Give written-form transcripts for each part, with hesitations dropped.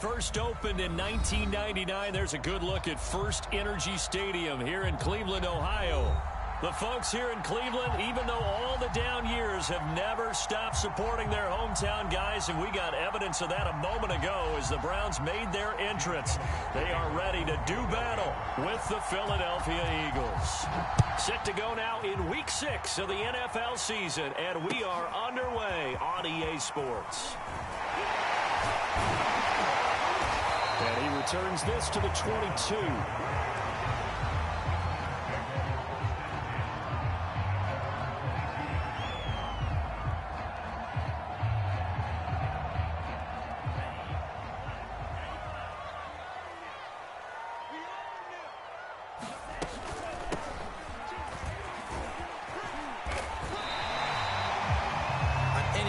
First opened in 1999. There's a good look at First Energy Stadium here in Cleveland, Ohio. The folks here in Cleveland, even though all the down years, have never stopped supporting their hometown guys, and we got evidence of that a moment ago as the Browns made their entrance. They are ready to do battle with the Philadelphia Eagles. Set to go now in Week 6 of the NFL season, and we are underway on EA Sports. And he returns this to the 22.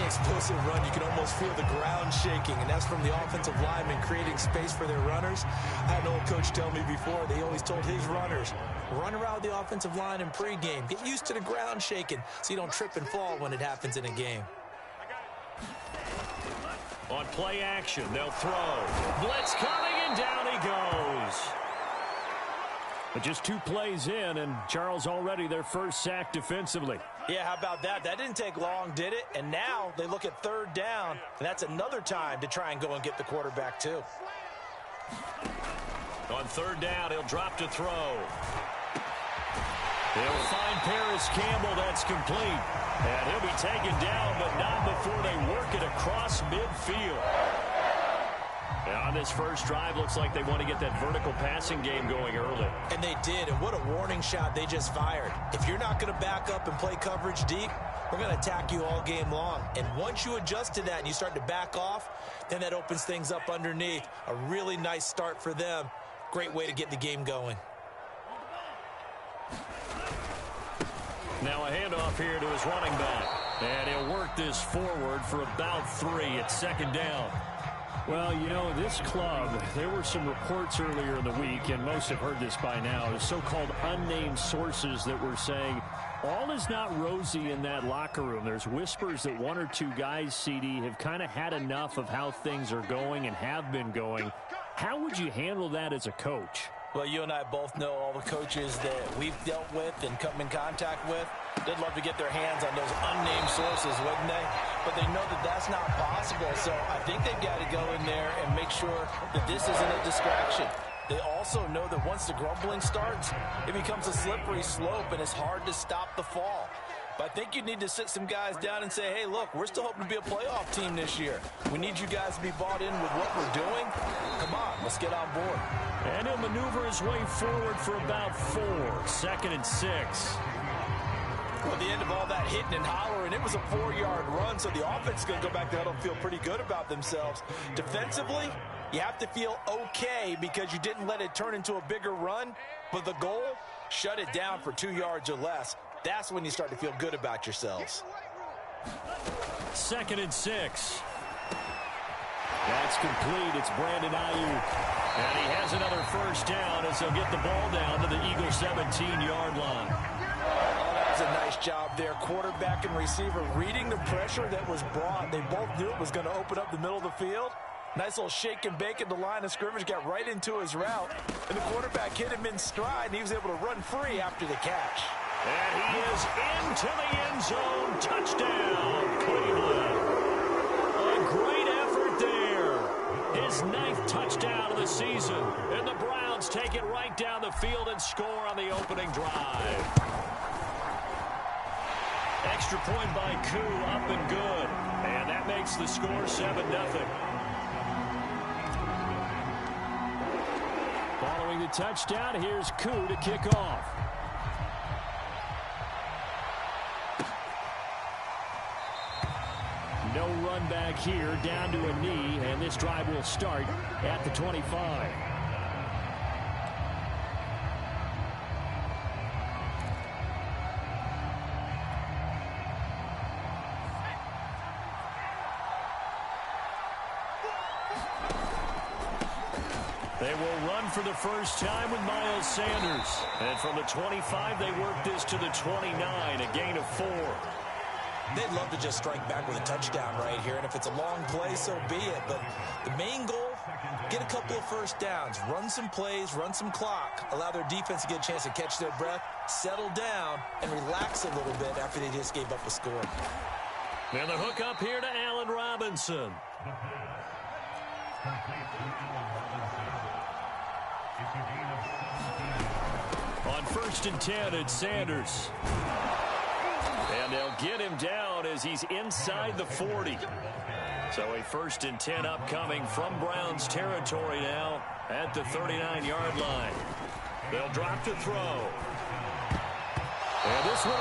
Explosive run, you can almost feel the ground shaking, and that's from the offensive linemen creating space for their runners. I had an old coach tell me before, they always told his runners, run around the offensive line in pregame. Get used to the ground shaking so you don't trip and fall when it happens in a game. On play action, they'll throw. Blitz coming, and down he goes. But just 2 plays in, and Charles already their first sack defensively. Yeah, how about that? That didn't take long, did it? And now they look at 3rd down, and that's another time to try and go and get the quarterback too. On 3rd down, he'll drop to throw. He'll find Paris Campbell. That's complete. And he'll be taken down, but not before they work it across midfield. And on this first drive, looks like they want to get that vertical passing game going early. And they did, and what a warning shot they just fired. If you're not going to back up and play coverage deep, we're going to attack you all game long. And once you adjust to that and you start to back off, then that opens things up underneath. A really nice start for them. Great way to get the game going. Now a handoff here to his running back. And he'll work this forward for about 3 at 2nd down. Well, you know, this club, there were some reports earlier in the week, and most have heard this by now, so-called unnamed sources that were saying all is not rosy in that locker room. There's whispers that 1 or 2 guys, CD, have kind of had enough of how things are going and have been going. How would you handle that as a coach? Well, you and I both know all the coaches that we've dealt with and come in contact with. They'd love to get their hands on those unnamed sources, wouldn't they? But they know that that's not possible, so I think they've got to go in there and make sure that this isn't a distraction. They also know that once the grumbling starts, it becomes a slippery slope, and it's hard to stop the fall. But I think you need to sit some guys down and say, hey, look, we're still hoping to be a playoff team this year. We need you guys to be bought in with what we're doing. Come on, let's get on board. And he'll maneuver his way forward for about 4, 2nd and 6. Well, at the end of all that hitting and hollering, it was a 4-yard run, so the offense is going to go back there and feel pretty good about themselves. Defensively, you have to feel okay because you didn't let it turn into a bigger run, but the goal, shut it down for 2 yards or less. That's when you start to feel good about yourselves. 2nd and 6. That's complete. It's Brandon Ayuk. And he has another first down as he'll get the ball down to the Eagles' 17-yard line. That was a nice job there. Quarterback and receiver reading the pressure that was brought. They both knew it was going to open up the middle of the field. Nice little shake and bake at the line of scrimmage. Got right into his route. And the quarterback hit him in stride, and he was able to run free after the catch. And he is into the end zone. Touchdown, Cleveland. A great effort there. His 9th touchdown of the season. And the Browns take it right down the field and score on the opening drive. Extra point by Koo, up and good. And that makes the score 7-0. Following the touchdown, here's Koo to kick off. No run back here, down to a knee, and this drive will start at the 25. They will run for the first time with Miles Sanders. And from the 25, they work this to the 29, a gain of 4. They'd love to just strike back with a touchdown right here, and if it's a long play, so be it. But the main goal, Get a couple of first downs, run some plays, run some clock, allow their defense to get a chance to catch their breath, settle down, and relax a little bit after they just gave up a score. And the hook up here to Allen Robinson. On 1st and 10, it's Sanders. And they'll get him down as he's inside the 40. So a 1st and 10 upcoming from Browns territory now at the 39-yard line. They'll drop to throw. And this one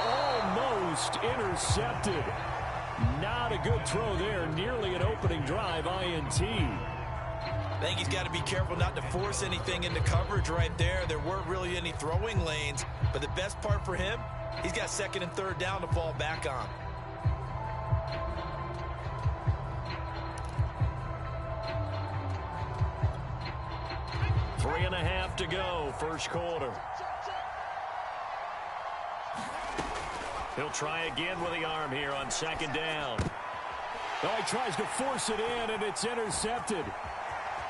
almost intercepted. Not a good throw there. Nearly an opening drive, INT. I think he's got to be careful not to force anything into coverage right there. There weren't really any throwing lanes. But the best part for him, he's got 2nd and 3rd down to fall back on. Three and a half to go, first quarter. He'll try again with the arm here on 2nd down. Oh, he tries to force it in, and it's intercepted.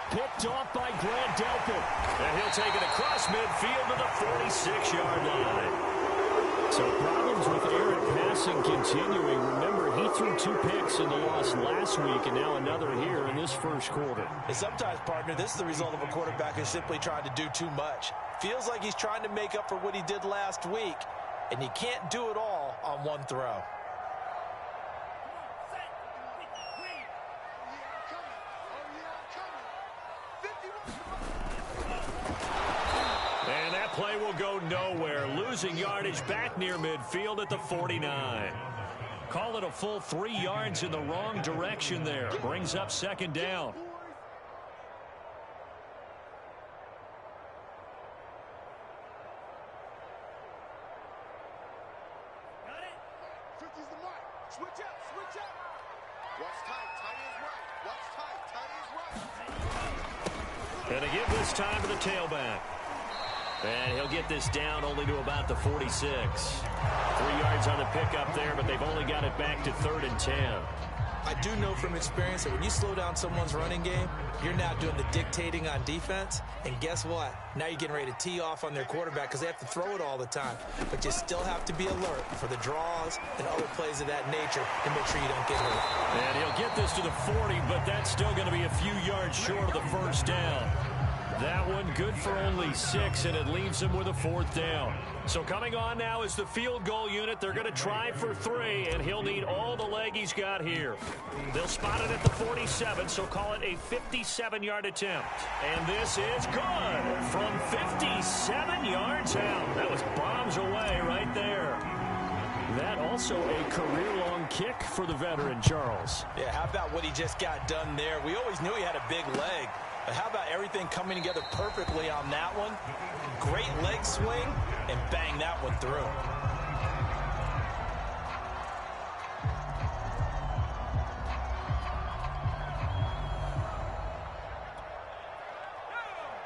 Picked off by Grant Delpit. And he'll take it across midfield to the 46-yard line. So problems with Aaron passing continuing. Remember, he threw 2 picks in the loss last week, and now another here in this first quarter. And sometimes, partner, this is the result of a quarterback who's simply trying to do too much. Feels like he's trying to make up for what he did last week, and you can't do it all on one throw. And that play will go nowhere. Losing yardage back near midfield at the 49. Call it a full 3 yards in the wrong direction there. Brings up 2nd down. Got it? 50's the mark. Switch up, switch up. What's tight? Tight is right. What's tight? Tight is right. And to give this time to the tailback. And he'll get this down only to about the 46. 3 yards on the pickup there, but they've only got it back to 3rd and 10. I do know from experience that when you slow down someone's running game, you're now doing the dictating on defense. And guess what? Now you're getting ready to tee off on their quarterback because they have to throw it all the time. But you still have to be alert for the draws and other plays of that nature to make sure you don't get hurt. And he'll get this to the 40, but that's still going to be a few yards short of the first down. That one good for only 6, and it leaves him with a 4th down. So coming on now is the field goal unit. They're going to try for 3, and he'll need all the leg he's got here. They'll spot it at the 47, so call it a 57-yard attempt. And this is good from 57 yards out. That was bombs away right there. That also a career-long kick for the veteran, Charles. Yeah, how about what he just got done there? We always knew he had a big leg. But how about everything coming together perfectly on that one? Great leg swing, and bang that one through.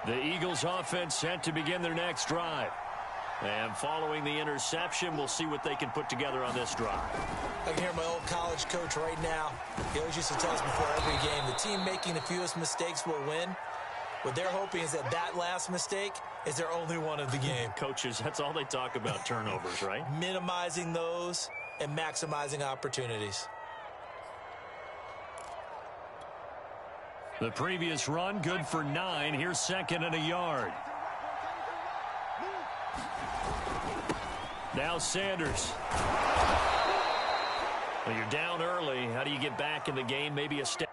The Eagles offense set to begin their next drive. And following the interception, we'll see what they can put together on this drive. I can hear my old college coach right now. He always used to tell us before every game, the team making the fewest mistakes will win. What they're hoping is that that last mistake is their only one of the game. Coaches, that's all they talk about, turnovers, right? Minimizing those and maximizing opportunities. The previous run, good for 9. Here's 2nd and a yard. Now Sanders. Well, you're down early. How do you get back in the game? Maybe a step.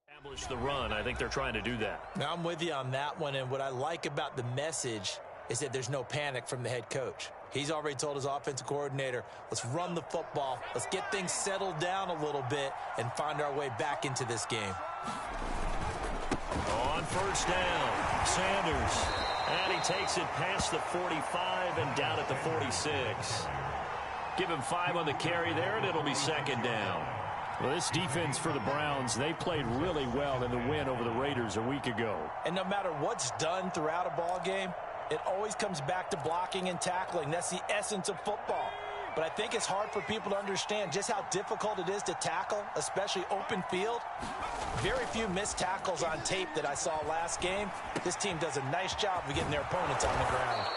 Establish the run. I think they're trying to do that. Now I'm with you on that one, and what I like about the message is that there's no panic from the head coach. He's already told his offensive coordinator, let's run the football, let's get things settled down a little bit and find our way back into this game. On first down, Sanders. And he takes it past the 45 and down at the 46. Give him 5 on the carry there, and it'll be second down. Well, this defense for the Browns, they played really well in the win over the Raiders a week ago. And no matter what's done throughout a ball game, it always comes back to blocking and tackling. That's the essence of football. But I think it's hard for people to understand just how difficult it is to tackle, especially open field. Very few missed tackles on tape that I saw last game. This team does a nice job of getting their opponents on the ground.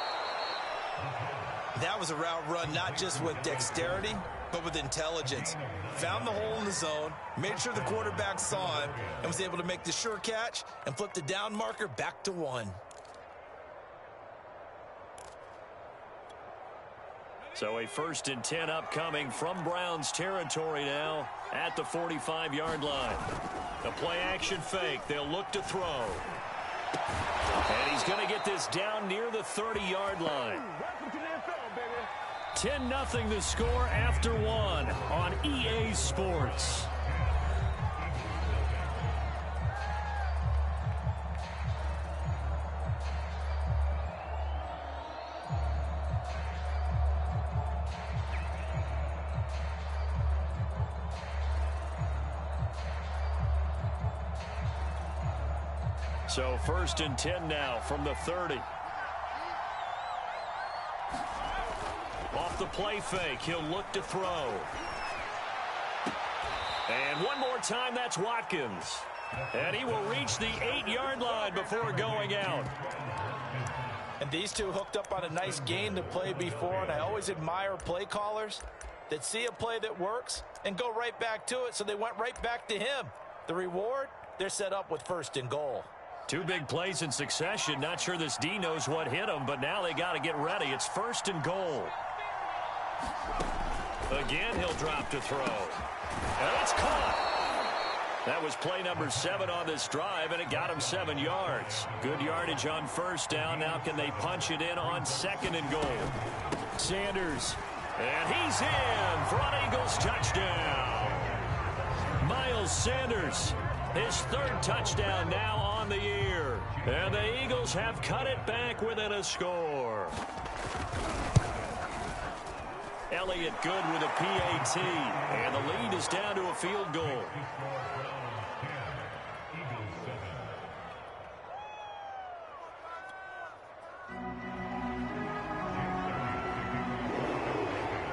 That was a route run not just with dexterity, but with intelligence. Found the hole in the zone, made sure the quarterback saw him, and was able to make the sure catch and flip the down marker back to 1. So a 1st and 10 upcoming from Browns territory now at the 45-yard line. The play-action fake. They'll look to throw. And he's going to get this down near the 30-yard line. 10-0 the score after 1 on EA Sports. So 1st and 10 now from the 30. Off the play fake, he'll look to throw. And one more time, that's Watkins. And he will reach the 8-yard line before going out. And these two hooked up on a nice gain to play before, and I always admire play callers that see a play that works and go right back to it, so they went right back to him. The reward, they're set up with 1st and goal. 2 big plays in succession. Not sure this D knows what hit him, but now they got to get ready. It's 1st and goal. Again, he'll drop to throw. And it's caught. That was play number 7 on this drive, and it got him 7 yards. Good yardage on 1st down. Now can they punch it in on 2nd and goal? Sanders. And he's in for an Eagles touchdown. Miles Sanders, his 3rd touchdown now on the year. And the Eagles have cut it back within a score. Elliott good with a PAT. And the lead is down to a field goal.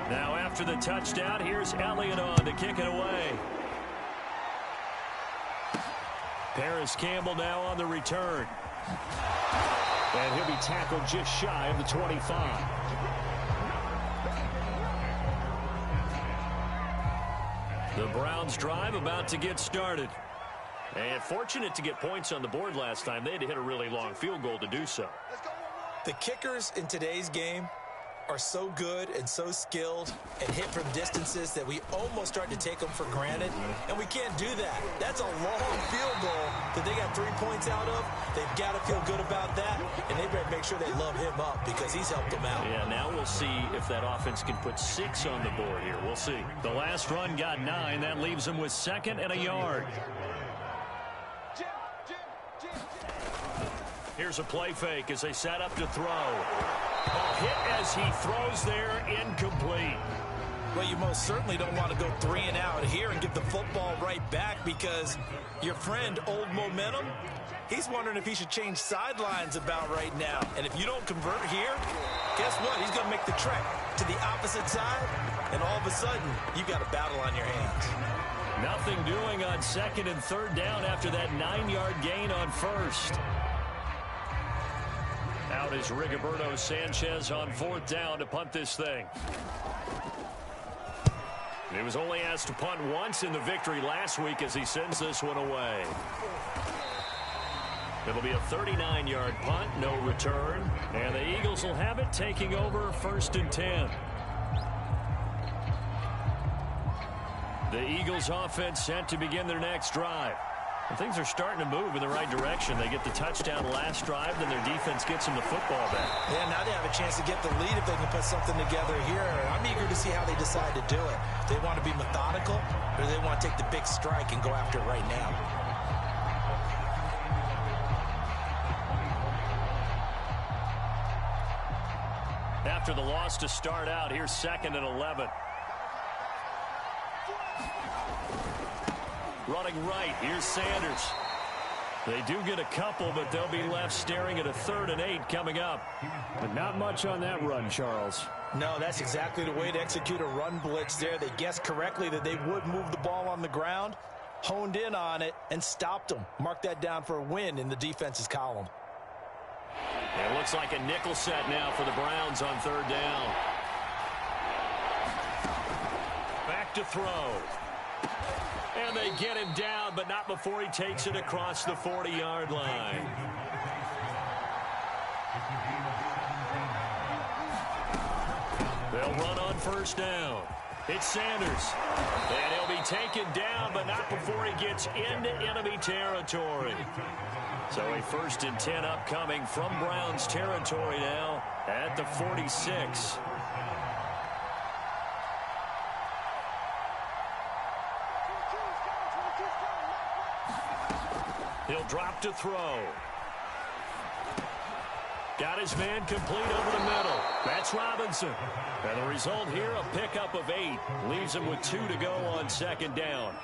Now after the touchdown, here's Elliott on to kick it away. Paris Campbell now on the return. And he'll be tackled just shy of the 25. The Browns drive about to get started. And fortunate to get points on the board last time. They had to hit a really long field goal to do so. The kickers in today's game are so good and so skilled and hit from distances that we almost start to take them for granted, and we can't do that. That's a long field goal that they got 3 points out of. They've got to feel good about that, and they better make sure they love him up because he's helped them out. Yeah, now we'll see if that offense can put 6 on the board here. We'll see. The last run got 9. That leaves them with 2nd and a yard. Here's a play fake as they set up to throw. A hit as he throws there, incomplete. Well, you most certainly don't want to go 3 and out here and get the football right back because your friend, Old Momentum, he's wondering if he should change sidelines about right now. And if you don't convert here, guess what? He's going to make the trek to the opposite side, and all of a sudden, you've got a battle on your hands. Nothing doing on 2nd and 3rd down after that 9-yard gain on 1st. Out is Rigoberto Sanchez on 4th down to punt this thing. He was only asked to punt once in the victory last week as he sends this one away. It'll be a 39-yard punt, no return. And the Eagles will have it, taking over 1st and 10. The Eagles offense set to begin their next drive. And things are starting to move in the right direction. They get the touchdown last drive, then their defense gets them the football back. Yeah, now they have a chance to get the lead if they can put something together here. I'm eager to see how they decide to do it. They want to be methodical, or they want to take the big strike and go after it right now. After the loss to start out, here's 2nd and 11. Running right, here's Sanders. They do get a couple, but they'll be left staring at a 3rd and 8 coming up. But not much on that run, Charles. No, that's exactly the way to execute a run blitz there. They guessed correctly that they would move the ball on the ground, honed in on it, and stopped them. Mark that down for a win in the defense's column. It looks like a nickel set now for the Browns on 3rd down. Back to throw. And they get him down, but not before he takes it across the 40-yard line. They'll run on 1st down. It's Sanders. And he'll be taken down, but not before he gets into enemy territory. So a 1st and 10 upcoming from Browns territory now at the 46. He'll drop to throw. Got his man complete over the middle. That's Robinson. And the result here, a pickup of 8. Leaves him with 2 to go on 2nd down.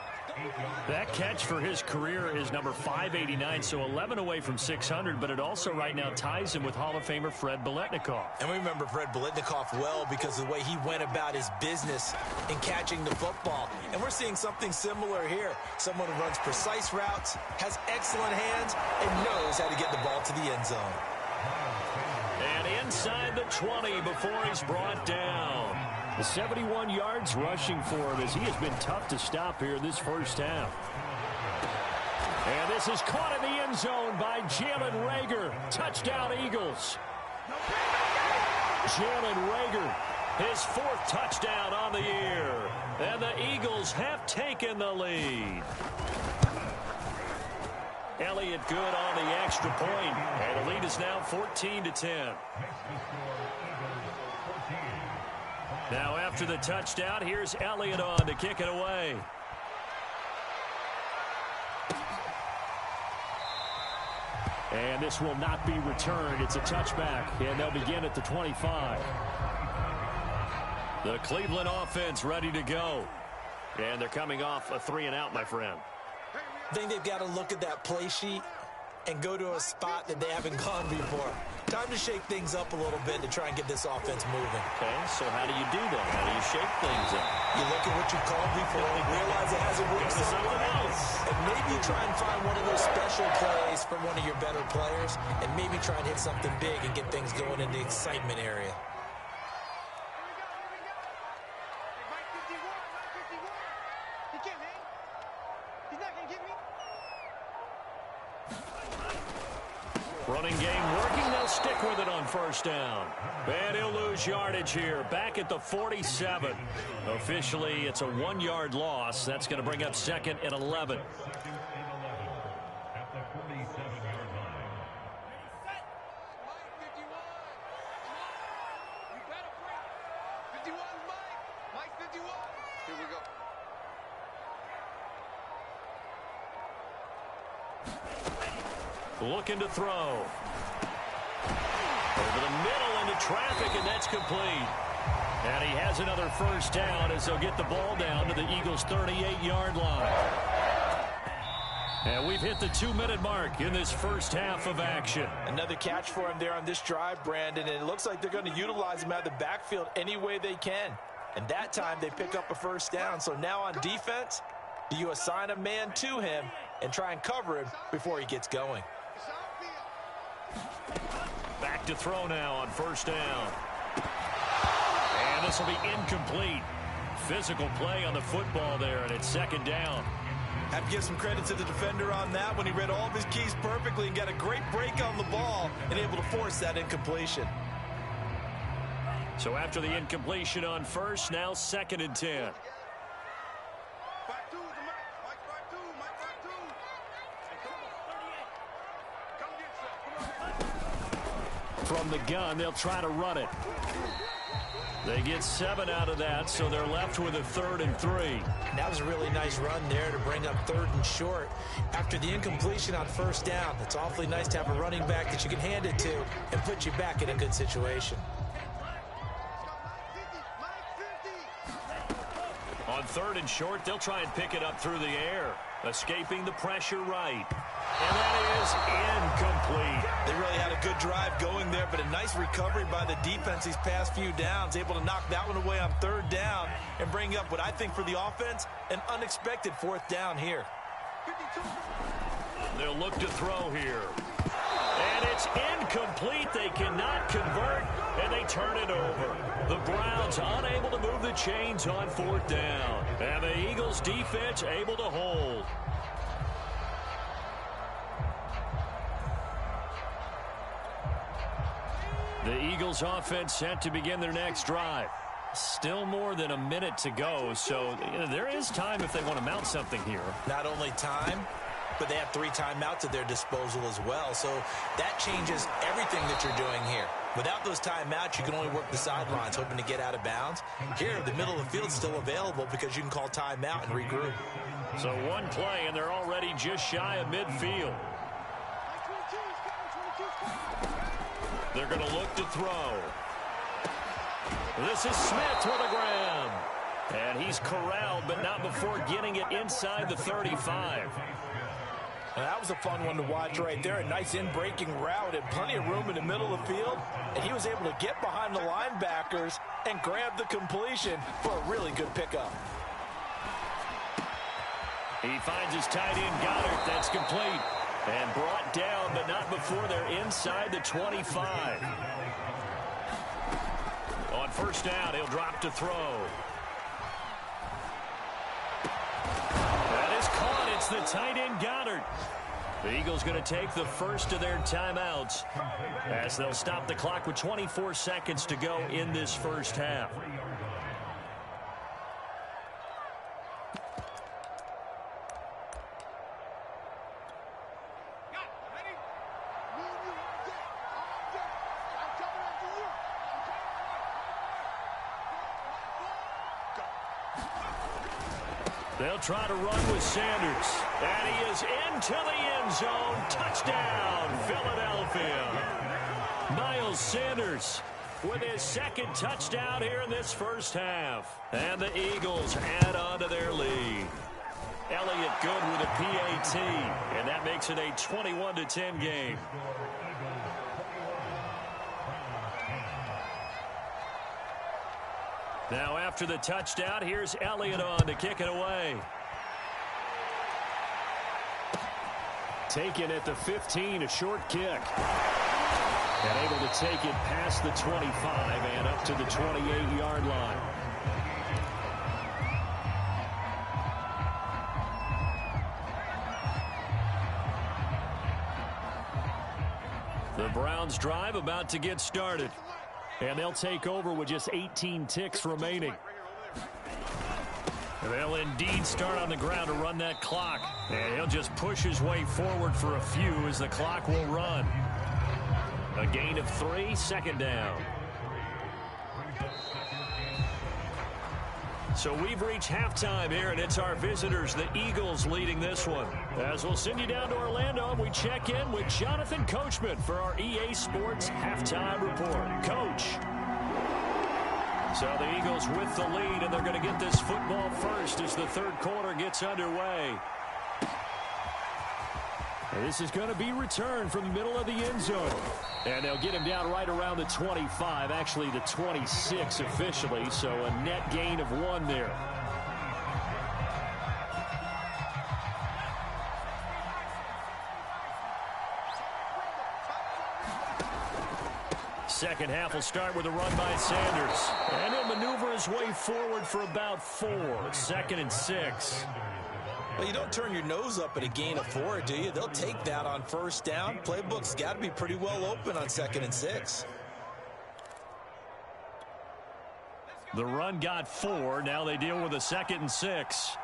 That catch for his career is number 589, so 11 away from 600, but it also right now ties him with Hall of Famer Fred Biletnikoff. And we remember Fred Biletnikoff well because of the way he went about his business in catching the football. And we're seeing something similar here. Someone who runs precise routes, has excellent hands, and knows how to get the ball to the end zone. And inside the 20 before he's brought down. The 71 yards rushing for him as he has been tough to stop here this first half. And this is caught in the end zone by Jalen Reagor. Touchdown, Eagles. Jalen Reagor, his 4th touchdown on the year. And the Eagles have taken the lead. Elliott good on the extra point. And the lead is now 14-10. Now after the touchdown, here's Elliott on to kick it away. And this will not be returned. It's a touchback, and they'll begin at the 25. The Cleveland offense ready to go. And they're coming off a 3-and-out, my friend. I think they've got to look at that play sheet and go to a spot that they haven't gone before. Time to shake things up a little bit to try and get this offense moving. Okay, so how do you do that? How do you shake things up? You look at what you called before, realize it hasn't worked somewhere else, and maybe try and find one of those special plays from one of your better players, and maybe try and hit something big and get things going in the excitement area. Running game working. They'll stick with it on 1st down. And he'll lose yardage here. Back at the 47. Officially, it's a 1-yard loss. That's going to bring up 2nd and 11. Here we go. Looking to throw. Over the middle into traffic, and that's complete. And he has another 1st down as they'll get the ball down to the Eagles' 38-yard line. And we've hit the 2-minute mark in this first half of action. Another catch for him there on this drive, Brandon, and it looks like they're going to utilize him out of the backfield any way they can. And that time they pick up a 1st down. So now on defense, do you assign a man to him and try and cover him before he gets going? Back to throw now on 1st down. And this will be incomplete. Physical play on the football there, and it's 2nd down. Have to give some credit to the defender on that when he read all of his keys perfectly and got a great break on the ball and able to force that incompletion. So after the incompletion on 1st, now 2nd and 10. from the gun. They'll try to run it. They get 7 out of that, so they're left with a 3rd and 3. That was a really nice run there to bring up 3rd and short. After the incompletion on 1st down, it's awfully nice to have a running back that you can hand it to and put you back in a good situation. On 3rd and short, they'll try and pick it up through the air, escaping the pressure right. And that is incomplete. They really had a good drive going there, but a nice recovery by the defense these past few downs, able to knock that one away on 3rd down and bring up what I think for the offense, an unexpected 4th down here. They'll look to throw here. And it's incomplete. They cannot convert, and they turn it over. The Browns unable to move the chains on 4th down. And the Eagles defense able to hold. The Eagles offense set to begin their next drive. Still more than a minute to go, so there is time if they want to mount something here. Not only time, but they have 3 timeouts at their disposal as well, so that changes everything that you're doing here. Without those timeouts, you can only work the sidelines, hoping to get out of bounds. Here, the middle of the field is still available because you can call timeout and regroup. So one play, and they're already just shy of midfield. They're going to look to throw. This is Smith with a grab. And he's corralled, but not before getting it inside the 35. Now, that was a fun one to watch right there. A nice in-breaking route and plenty of room in the middle of the field. And he was able to get behind the linebackers and grab the completion for a really good pickup. He finds his tight end, Goddard. That's complete. And brought down, but not before they're inside the 25. On 1st down, he'll drop to throw. That is caught. It's the tight end, Goddard. The Eagles going to take the first of their timeouts as they'll stop the clock with 24 seconds to go in this first half. They'll try to run with Sanders. And he is into the end zone. Touchdown, Philadelphia. Miles Sanders with his 2nd touchdown here in this first half. And the Eagles add on to their lead. Elliott good with a PAT. And that makes it a 21-10 game. Now after the touchdown, here's Elliott on to kick it away. Taken at the 15, a short kick. And able to take it past the 25 and up to the 28-yard line. The Browns drive about to get started. And they'll take over with just 18 ticks remaining. They'll indeed start on the ground to run that clock. And he'll just push his way forward for a few as the clock will run. A gain of 3, 2nd down. So we've reached halftime here, and it's our visitors, the Eagles, leading this one. As we'll send you down to Orlando, and we check in with Jonathan Coachman for our EA Sports Halftime Report. Coach. So the Eagles with the lead, and they're going to get this football first as the 3rd quarter gets underway. This is going to be returned from the middle of the end zone. And they'll get him down right around the 25, actually the 26 officially, so a net gain of 1 there. Second half will start with a run by Sanders. And he'll maneuver his way forward for about 4, 2nd and 6. Well, you don't turn your nose up at a gain of 4, do you? They'll take that on 1st down. Playbook's got to be pretty well open on 2nd and 6. The run got 4. Now they deal with a 2nd and 6.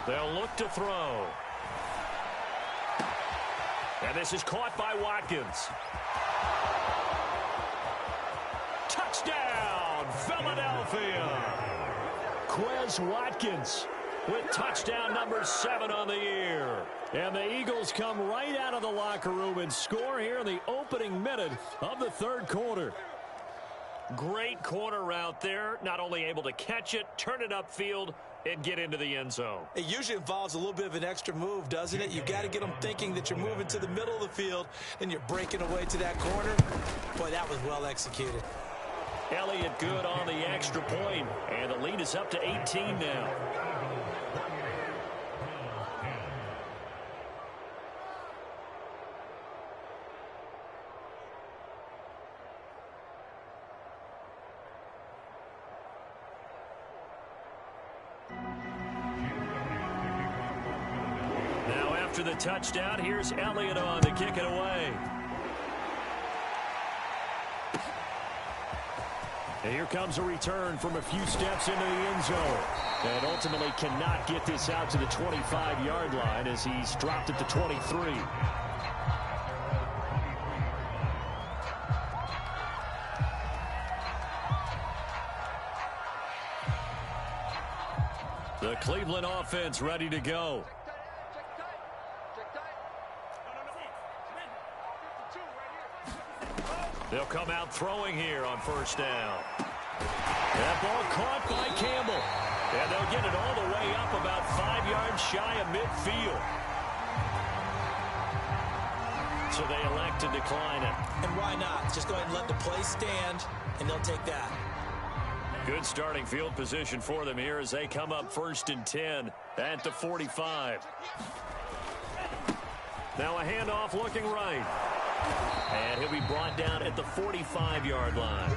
They'll look to throw. And this is caught by Watkins. Touchdown, Philadelphia. Quez Watkins with touchdown number 7 on the year. And the Eagles come right out of the locker room and score here in the opening minute of the third quarter. Great corner route there. Not only able to catch it, turn it upfield, and get into the end zone. It usually involves a little bit of an extra move, doesn't it? You've got to get them thinking that you're moving to the middle of the field, and you're breaking away to that corner. Boy, that was well executed. Elliott good on the extra point, and the lead is up to 18 now. Now after the touchdown, here's Elliott on to kick it away. And here comes a return from a few steps into the end zone. And ultimately cannot get this out to the 25-yard line as he's dropped it to 23. The Cleveland offense ready to go. They'll come out throwing here on first down. That ball caught by Campbell. And they'll get it all the way up about 5 yards shy of midfield. So they elect to decline it. And why not? Just go ahead and let the play stand, and they'll take that. Good starting field position for them here as they come up 1st and 10 at the 45. Now a handoff looking right. And he'll be brought down at the 45-yard line.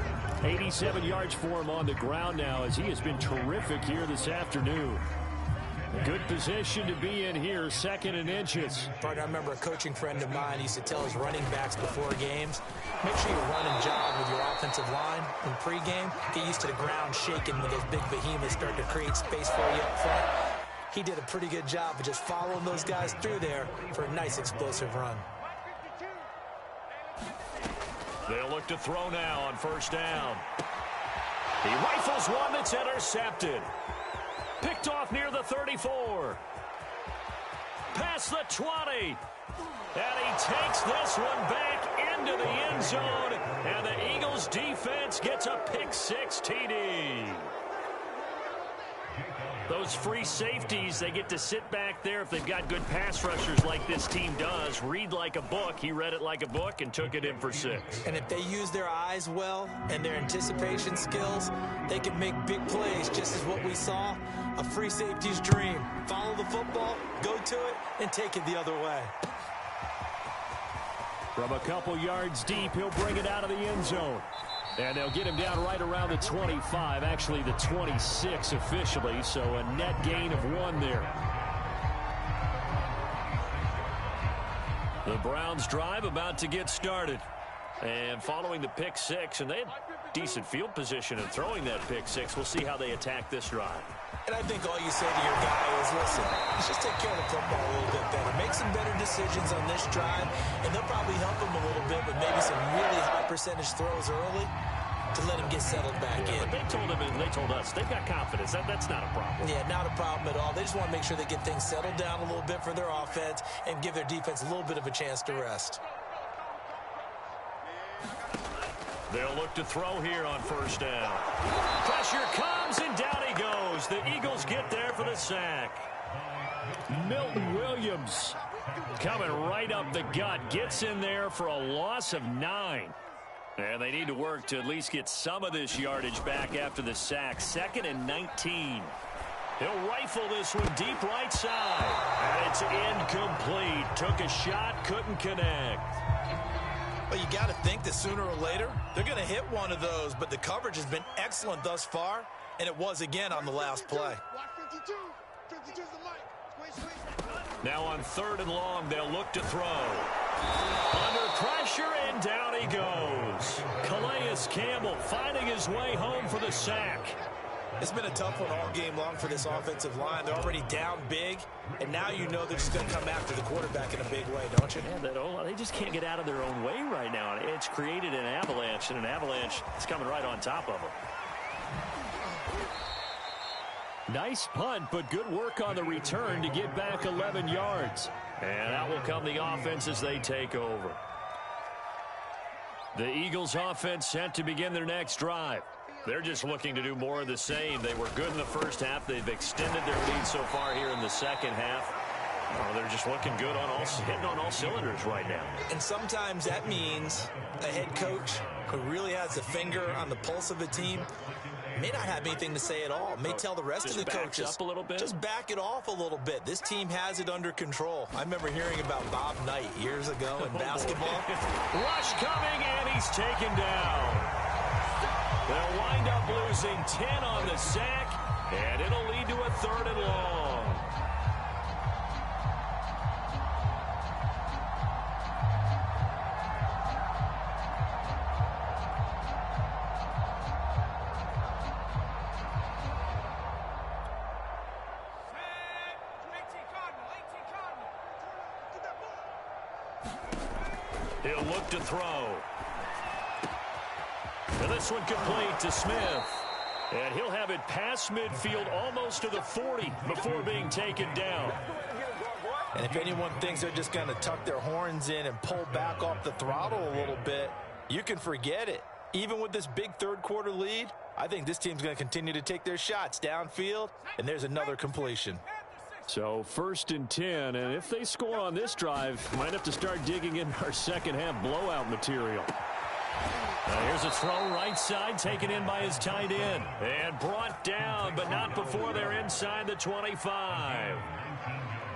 87 yards for him on the ground now as he has been terrific here this afternoon. Good position to be in here, 2nd and inches. Partner, I remember a coaching friend of mine used to tell his running backs before games, make sure you run and jog with your offensive line in pregame. Get used to the ground shaking when those big behemoths start to create space for you up front. He did a pretty good job of just following those guys through there for a nice explosive run. They'll look to throw now on first down. He rifles one that's intercepted. Picked off near the 34. Past the 20. And he takes this one back into the end zone. And the Eagles defense gets a pick-6 TD. Those free safeties, they get to sit back there if they've got good pass rushers like this team does. Read like a book. He read it like a book and took it in for 6. And if they use their eyes well and their anticipation skills, they can make big plays, just as what we saw. A free safety's dream. Follow the football, go to it, and take it the other way. From a couple yards deep, he'll bring it out of the end zone. And they'll get him down right around the 25, actually the 26 officially, so a net gain of 1 there. The Browns drive about to get started. And following the pick-6, and they had decent field position in throwing that pick-6. We'll see how they attack this drive. And I think all you say to your guy is, listen, let's just take care of the football a little bit better. Make some better decisions on this drive, and they'll probably help him a little bit with maybe some really high percentage throws early to let him get settled back in. But they told him and they told us they've got confidence. That's not a problem. Yeah, not a problem at all. They just want to make sure they get things settled down a little bit for their offense and give their defense a little bit of a chance to rest. They'll look to throw here on first down. Pressure comes, and down he goes. The Eagles get there for the sack. Milton Williams coming right up the gut. Gets in there for a loss of 9. And they need to work to at least get some of this yardage back after the sack. 2nd and 19. He'll rifle this one deep right side. And it's incomplete. Took a shot, couldn't connect. Well, you got to think that sooner or later, they're going to hit one of those, but the coverage has been excellent thus far, and it was again on the last play. Now on 3rd and long, they'll look to throw. Under pressure, and down he goes. Calais Campbell finding his way home for the sack. It's been a tough one all game long for this offensive line. They're already down big, and now you know they're just going to come after the quarterback in a big way, don't you? Yeah, they just can't get out of their own way right now. It's created an avalanche, and an avalanche is coming right on top of them. Nice punt, but good work on the return to get back 11 yards. And out will come the offense as they take over. The Eagles offense set to begin their next drive. They're just looking to do more of the same. They were good in the first half. They've extended their lead so far here in the second half. Oh, they're just looking good hitting on all cylinders right now. And sometimes that means a head coach who really has a finger on the pulse of a team may not have anything to say at all. May tell the rest of the coaches, up a little bit. Just back it off a little bit. This team has it under control. I remember hearing about Bob Knight years ago in basketball. Rush coming, and he's taken down. They'll wind up losing 10 on the sack, and it'll lead to a 3rd and long. He'll look to throw. And this one complete to Smith. And he'll have it past midfield almost to the 40 before being taken down. And if anyone thinks they're just going to tuck their horns in and pull back off the throttle a little bit, you can forget it. Even with this big third-quarter lead, I think this team's going to continue to take their shots downfield, and there's another completion. So 1st and 10, and if they score on this drive, might have to start digging in our second-half blowout material. Here's a throw right side, taken in by his tight end. And brought down, but not before they're inside the 25.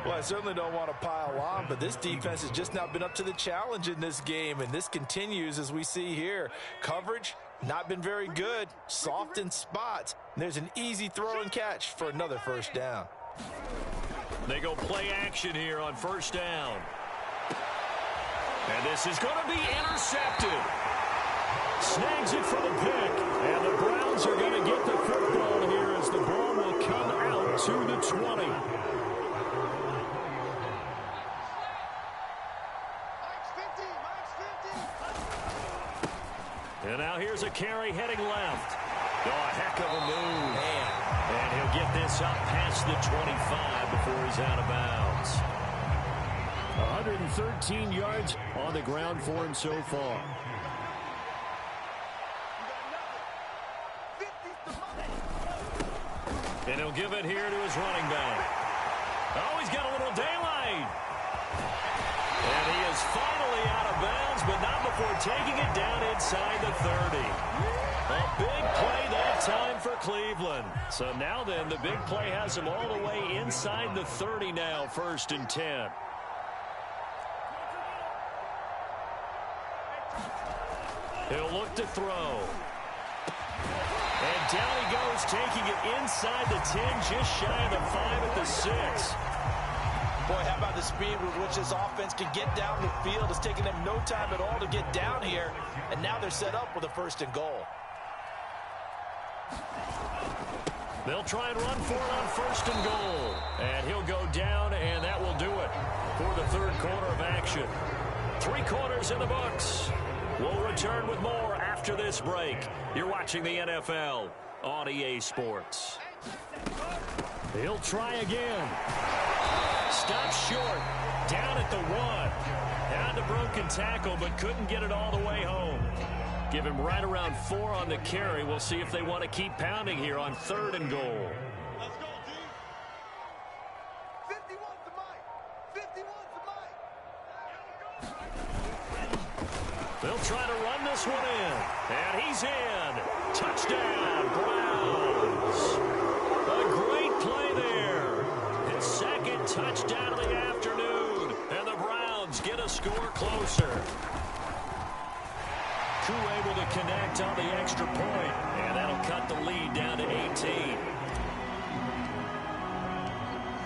Well, I certainly don't want to pile on, but this defense has just not been up to the challenge in this game, and this continues as we see here. Coverage, not been very good, soft in spots. And there's an easy throw and catch for another 1st down. They go play action here on 1st down. And this is going to be intercepted. Snags it for the pick. And the Browns are going to get the football here as the ball will come out to the 20. And now here's a carry heading left. Oh, a heck of a move. Man. And he'll get this up past the 25 before he's out of bounds. 113 yards on the ground for him so far. And he'll give it here to his running back. Oh, he's got a little daylight. And he is finally out of bounds, but not before taking it down inside the 30. A big play that time for Cleveland. So now then, the big play has him all the way inside the 30 now, 1st and 10. He'll look to throw. And down he goes, taking it inside the 10, just shy of the 5 at the 6. Boy, how about the speed with which this offense can get down the field? It's taking them no time at all to get down here, and now they're set up with a 1st and goal. They'll try and run for it on 1st and goal. And he'll go down, and that will do it for the 3rd quarter of action. 3 quarters in the books. We'll return with more after this break. You're watching the NFL on EA Sports. He'll try again. Stop short. Down at the 1. Had a broken tackle, but couldn't get it all the way home. Give him right around 4 on the carry. We'll see if they want to keep pounding here on 3rd and goal. Let's go, G. 51's the mic. 51's the mic. They'll try to run this one in. And he's in. Touchdown, Browns. A great play there. His 2nd touchdown of the afternoon. And the Browns get a score closer. Who able to connect on the extra point, and that'll cut the lead down to 18.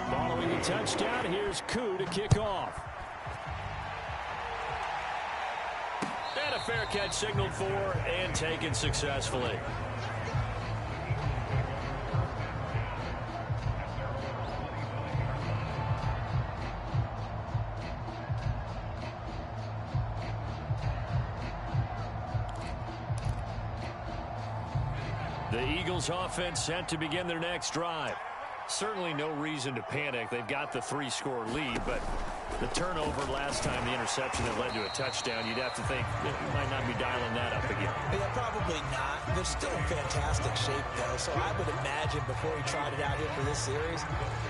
Following the touchdown, here's Koo to kick off. And a fair catch signaled for and taken successfully. The Eagles offense set to begin their next drive. Certainly no reason to panic. They've got the 3-score lead, but the turnover last time, the interception that led to a touchdown, you'd have to think they might not be dialing that up again. Yeah, probably not. They're still in fantastic shape, though, so I would imagine before he tried it out here for this series,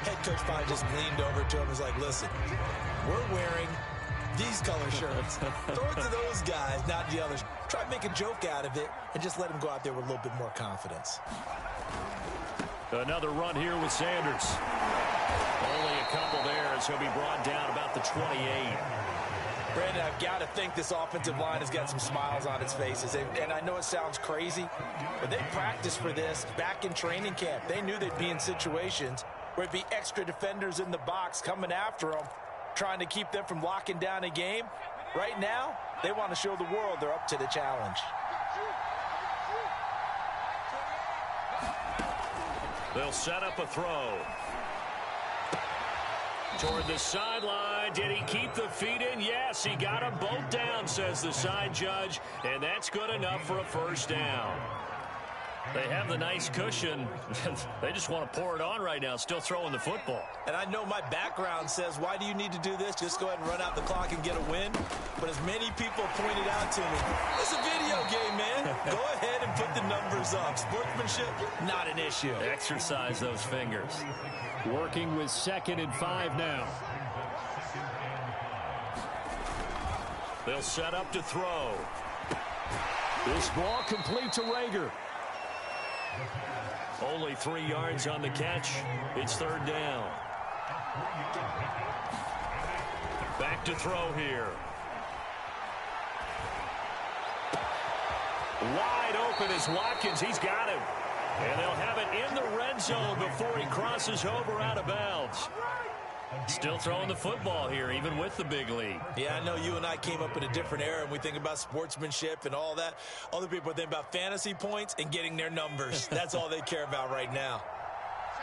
head coach probably just leaned over to him and was like, listen, we're wearing these color shirts. Throw it to those guys, not the others. Try to make a joke out of it and just let them go out there with a little bit more confidence. Another run here with Sanders. Only a couple there as he'll be brought down about the 28. Brandon, I've got to think this offensive line has got some smiles on its faces. And I know it sounds crazy, but they practiced for this back in training camp. They knew they'd be in situations where it'd be extra defenders in the box coming after them, trying to keep them from locking down a game. Right now, they want to show the world they're up to the challenge. They'll set up a throw. Toward the sideline. Did he keep the feet in? Yes, he got them both down, says the side judge, and that's good enough for a first down. They have the nice cushion. They just want to pour it on right now, still throwing the football. And I know my background says, why do you need to do this? Just go ahead and run out the clock and get a win. But as many people pointed out to me, it's a video game, man. Go ahead and put the numbers up. Sportsmanship, not an issue. Exercise those fingers. Working with 2nd and 5 now. They'll set up to throw. This ball complete to Rager. Only 3 yards on the catch. It's 3rd down. Back to throw here. Wide open is Watkins. He's got him. And they'll have it in the red zone before he crosses over out of bounds. Still throwing the football here, even with the big lead. Yeah, I know you and I came up in a different era, and we think about sportsmanship and all that. Other people think about fantasy points and getting their numbers. That's all they care about right now.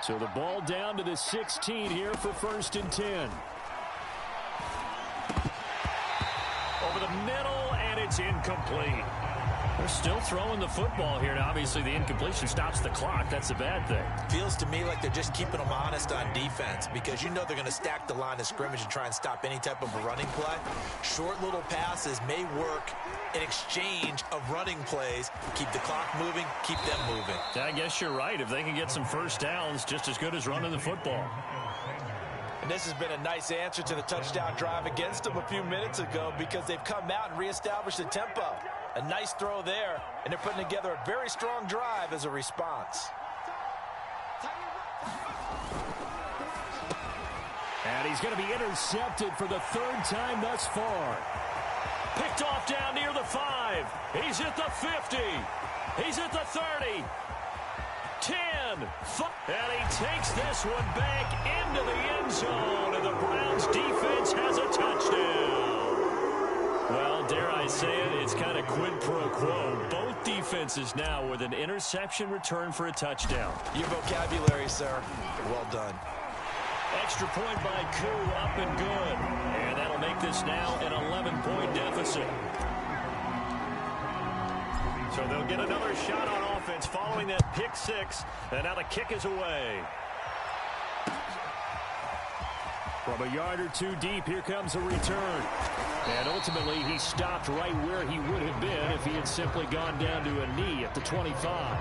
So the ball down to the 16 here for 1st and 10. Over the middle, and it's incomplete. They're still throwing the football here. Now, obviously, the incompletion stops the clock. That's a bad thing. Feels to me like they're just keeping them honest on defense because you know they're going to stack the line of scrimmage and try and stop any type of a running play. Short little passes may work in exchange of running plays. Keep the clock moving, keep them moving. I guess you're right. If they can get some first downs, just as good as running the football. And this has been a nice answer to the touchdown drive against them a few minutes ago because they've come out and reestablished the tempo. A nice throw there, and they're putting together a very strong drive as a response. And he's going to be intercepted for the 3rd time thus far. Picked off down near the 5. He's at the 50. He's at the 30. 10. And he takes this one back into the end zone, and the Browns defense has a touchdown. Well, dare I say it, it's kind of quid pro quo. Both defenses now with an interception return for a touchdown. Your vocabulary, sir. Well done. Extra point by Koo, up and good. And that'll make this now an 11-point deficit. So they'll get another shot on offense following that pick 6. And now the kick is away. From a yard or 2 deep, here comes a return. And ultimately, he stopped right where he would have been if he had simply gone down to a knee at the 25.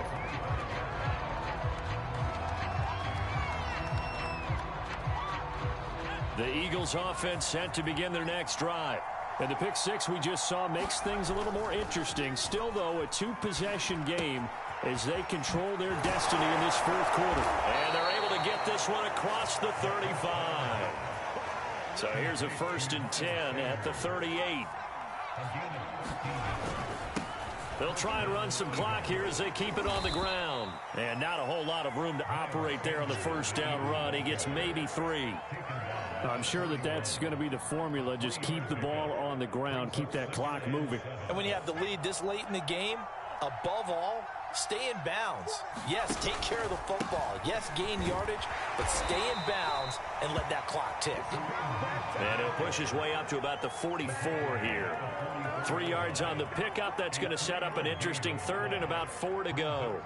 The Eagles offense set to begin their next drive. And the pick 6 we just saw makes things a little more interesting. Still, though, a 2-possession game as they control their destiny in this 4th quarter. And they're able to get this one across the 35. So here's a 1st and 10 at the 38. They'll try and run some clock here as they keep it on the ground. And not a whole lot of room to operate there on the 1st down run. He gets maybe 3. I'm sure that that's going to be the formula. Just keep the ball on the ground. Keep that clock moving. And when you have the lead this late in the game, above all, stay in bounds. Yes, take care of the football. Yes, gain yardage, but stay in bounds and let that clock tick. And he'll push his way up to about the 44 here. 3 yards on the pickup. That's going to set up an interesting 3rd and about 4 to go.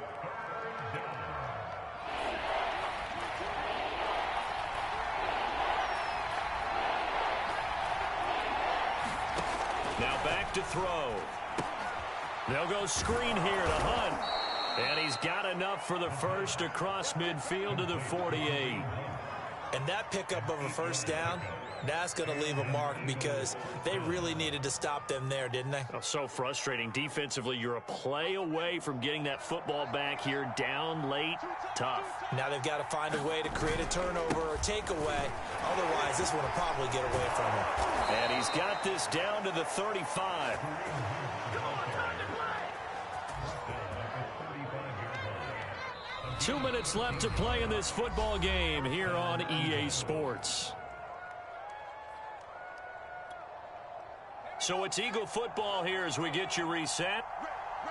back to throw. They'll go screen here to Hunt. And he's got enough for the first across midfield to the 48. And that pickup of a first down, that's going to leave a mark because they really needed to stop them there, didn't they? Oh, so frustrating. Defensively, you're a play away from getting that football back here down late. Tough. Now they've got to find a way to create a turnover or takeaway. Otherwise, this one will probably get away from him. And he's got this down to the 35. Two minutes left to play in this football game here on EA Sports. So it's Eagle football here as we get you reset.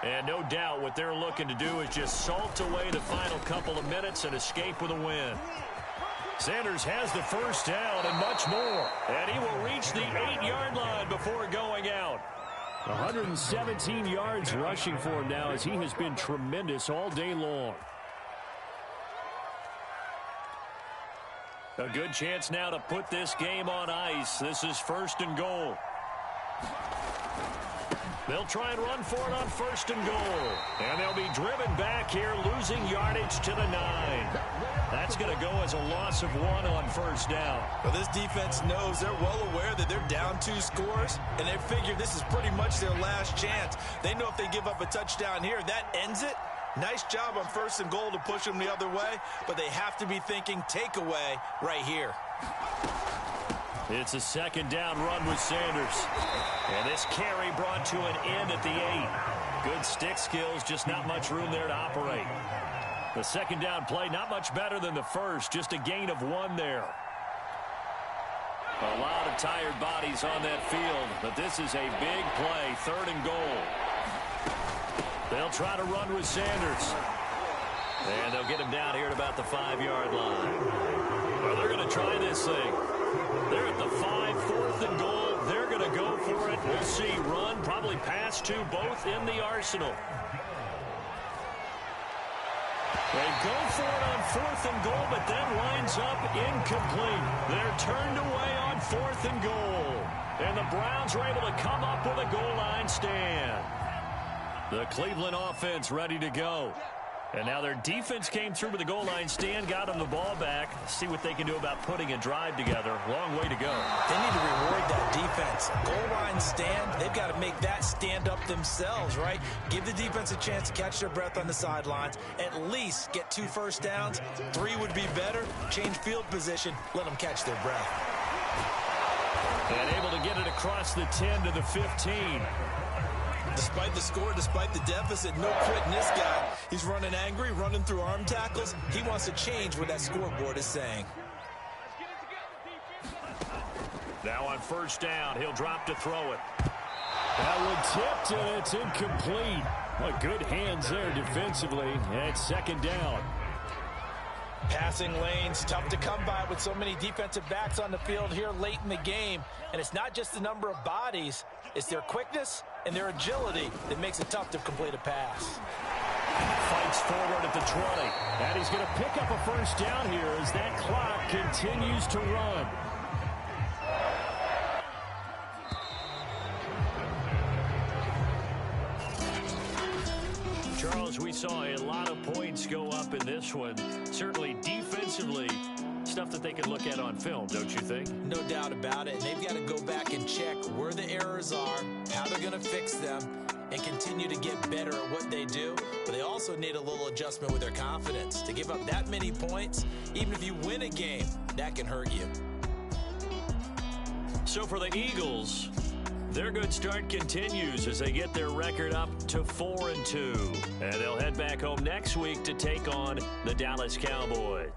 And no doubt what they're looking to do is just salt away the final couple of minutes and escape with a win. Sanders has the first down and much more. And he will reach the 8-yard line before going out. 117 yards rushing for him now as he has been tremendous all day long. A good chance now to put this game on ice. This is first and goal. They'll try and run for it on first and goal. And they'll be driven back here, losing yardage to the 9. That's going to go as a loss of 1 on first down. Well, this defense knows, they're well aware that they're down 2 scores, and they figure this is pretty much their last chance. They know if they give up a touchdown here, that ends it. Nice job on first and goal to push them the other way, but they have to be thinking takeaway right here. It's a second down run with Sanders. And this carry brought to an end at the 8. Good stick skills, just not much room there to operate. The second down play, not much better than the first, just a gain of 1 there. A lot of tired bodies on that field, but this is a big play, third and goal. They'll try to run with Sanders. And they'll get him down here at about the 5-yard line. Well, they're going to try this thing. They're at the 5, 4th and goal. They're going to go for it. We'll see. Run, probably pass to both in the arsenal. They go for it on 4th and goal, but then winds up incomplete. They're turned away on 4th and goal. And the Browns are able to come up with a goal line stand. The Cleveland offense ready to go. And now their defense came through with the goal line stand, got them the ball back. See what they can do about putting a drive together. Long way to go. They need to reward that defense. Goal line stand, they've got to make that stand up themselves, right? Give the defense a chance to catch their breath on the sidelines. At least get 2 first downs. 3 would be better. Change field position. Let them catch their breath. And able to get it across the 10 to the 15. Despite the score, despite the deficit, no quit in this guy. He's running angry, running through arm tackles. He wants to change what that scoreboard is saying. Now on first down, he'll drop to throw it. That one tipped, and it's incomplete. Well, good hands there defensively. And it's second down. Passing lanes, tough to come by with so many defensive backs on the field here late in the game. And it's not just the number of bodies, it's their quickness and their agility that makes it tough to complete a pass. Fights forward at the 20. And he's going to pick up a first down here as that clock continues to run. Charles, we saw a lot of points go up in this one. Certainly defensively, stuff that they can look at on film, don't you think? No doubt about it. And they've got to go back and check where the errors are, how they're going to fix them, and continue to get better at what they do. But they also need a little adjustment with their confidence. To give up that many points, even if you win a game, that can hurt you. So for the Eagles, their good start continues as they get their record up to 4-2. And they'll head back home next week to take on the Dallas Cowboys.